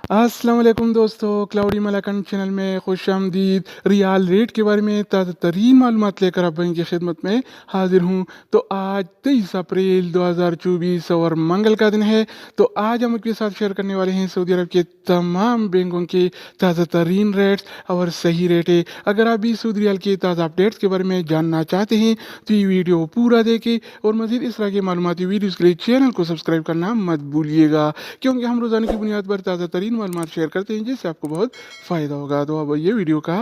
अस्सलाम वालेकुम दोस्तों, क्लाउडी मलाकन चैनल में खुश आमदीद। रियाल रेट के बारे में ताज़ा तरीन मालूमात लेकर आप भाई की खिदमत में हाजिर हूँ। तो आज 23 अप्रैल 2024 और मंगल का दिन है। तो आज हम आपके साथ शेयर करने वाले हैं सऊदी अरब के तमाम बैंकों के ताज़ा तरीन रेट्स और सही रेट है। अगर आप भी सऊदी रियाल के ताज़ा अपडेट्स के बारे में जानना चाहते हैं तो ये वीडियो पूरा देखें और मज़ीद इस तरह के मालूमाती वीडियोज़ के लिए चैनल को सब्सक्राइब करना मत भूलिएगा, क्योंकि हम रोज़ाना की बुनियाद पर ताज़ा तरीन मालूमात शेयर करते हैं जिससे आपको बहुत फ़ायदा होगा। तो अब ये वीडियो का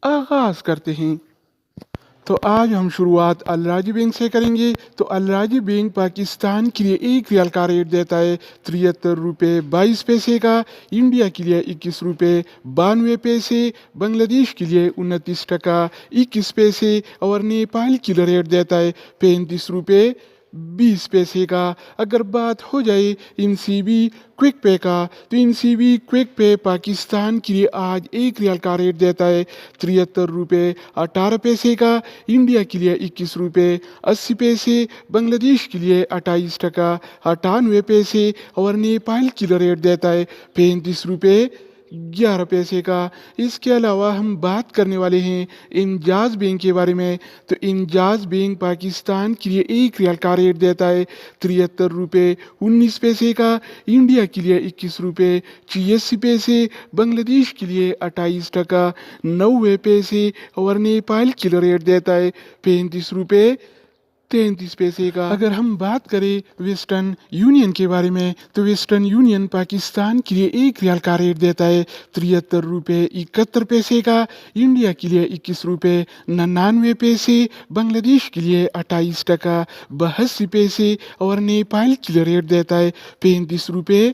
आगाज़ करते हैं। तो आज हम शुरुआत अल राजी बैंक से करेंगे। तो अल राजी बैंक पाकिस्तान के लिए एक रियाल का रेट देता है 73 रुपये 22 पैसे का, इंडिया के लिए 21 रुपये 92 पैसे, बांग्लादेश के लिए 29 टका 21 पैसे और नेपाल के लिए रेट देता है 35 रुपये 20 पैसे का। अगर बात हो जाए इनसीबी क्विक पे का, तो इनसीबी क्विक पे पाकिस्तान के लिए आज एक रियाल का रेट देता है 73 रुपये 18 पैसे का, इंडिया के लिए 21 रुपये 80 पैसे, बांग्लादेश के लिए 28 टका 98 पैसे और नेपाल के लिए रेट देता है 35 रुपये 11 पैसे का। इसके अलावा हम बात करने वाले हैं इंजाज बैंक के बारे में। तो इंजाज बैंक पाकिस्तान के लिए एक रियाल का रेट देता है 73 रुपये 19 पैसे का, इंडिया के लिए 21 रुपये 86 पैसे, बांग्लादेश के लिए 28 टका 90 पैसे और नेपाल के लिए रेट देता है 35 रुपये 33 पैसे का। अगर हम बात करें वेस्टर्न यूनियन के बारे में, तो वेस्टर्न यूनियन पाकिस्तान के लिए एक रियाल का रेट देता है 73 रुपये 71 पैसे का, इंडिया के लिए 21 रुपये 99 पैसे, बांग्लादेश के लिए 28 टका 82 पैसे और नेपाल के लिए रेट देता है 35 रुपये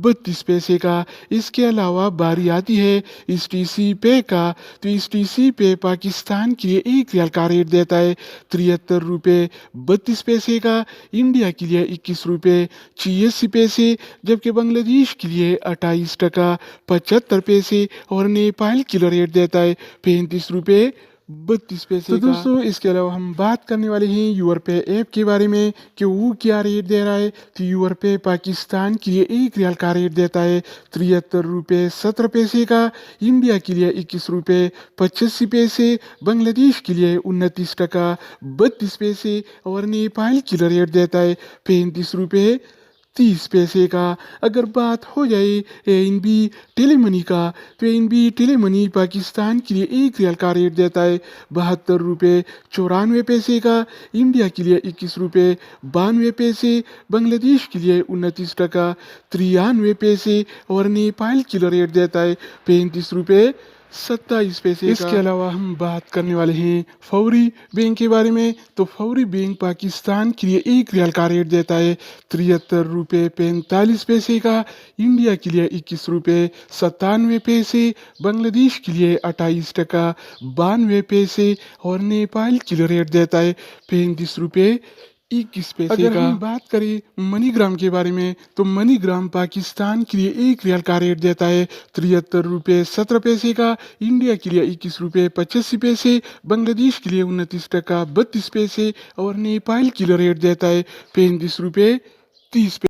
32 पैसे का। इसके अलावा बारी आती है STC पे का। तो STC पे पाकिस्तान के लिए एक रियाल का रेट देता है 73 रुपये 32 पैसे का, इंडिया के लिए 21 रुपये 86 पैसे, जबकि बांग्लादेश के लिए 28 टका 75 पैसे और नेपाल के लिए रेट देता है 35 रुपये 32 पैसे। तो दोस्तों इसके अलावा हम बात करने वाले हैं यूरपे ऐप के बारे में कि वो क्या रेट दे रहा है। तो यूरपे पाकिस्तान के लिए एक रियाल का रेट देता है 73 रुपये 17 पैसे का, इंडिया के लिए 21 रुपये 85 पैसे, बांग्लादेश के लिए 29 टका 32 पैसे और नेपाल के लिए रेट देता है 35 रुपये 30 पैसे का। अगर बात हो जाए ANB टेलीमनी का, तो ANB टेलीमनी पाकिस्तान के लिए एक रियाल का रेट देता है 72 रुपये 94 पैसे का, इंडिया के लिए 21 रुपये 92 पैसे, बांग्लादेश के लिए 29 टका 93 पैसे और नेपाल के लिए रेट देता है 35 रुपये 27 पैसे का। इसके अलावा हम बात करने वाले हैं फौरी बैंक के बारे में। तो फौरी बैंक पाकिस्तान के लिए एक रियाल का रेट देता है 73 रुपये 45 पैसे का, इंडिया के लिए 21 रुपये 97 पैसे, बांग्लादेश के लिए 28 टका 92 पैसे और नेपाल के लिए रेट देता है 35 रुपये 21 पैसे का। अगर हम बात करें मनीग्राम के बारे में, तो मनीग्राम पाकिस्तान के लिए एक रियाल का रेट देता है 73 रुपये 17 पैसे का, इंडिया के लिए 21 रुपये 85 पैसे, बांग्लादेश के लिए 29 टका 32 पैसे और नेपाल के लिए रेट देता है 35 रुपये 30 पैसे।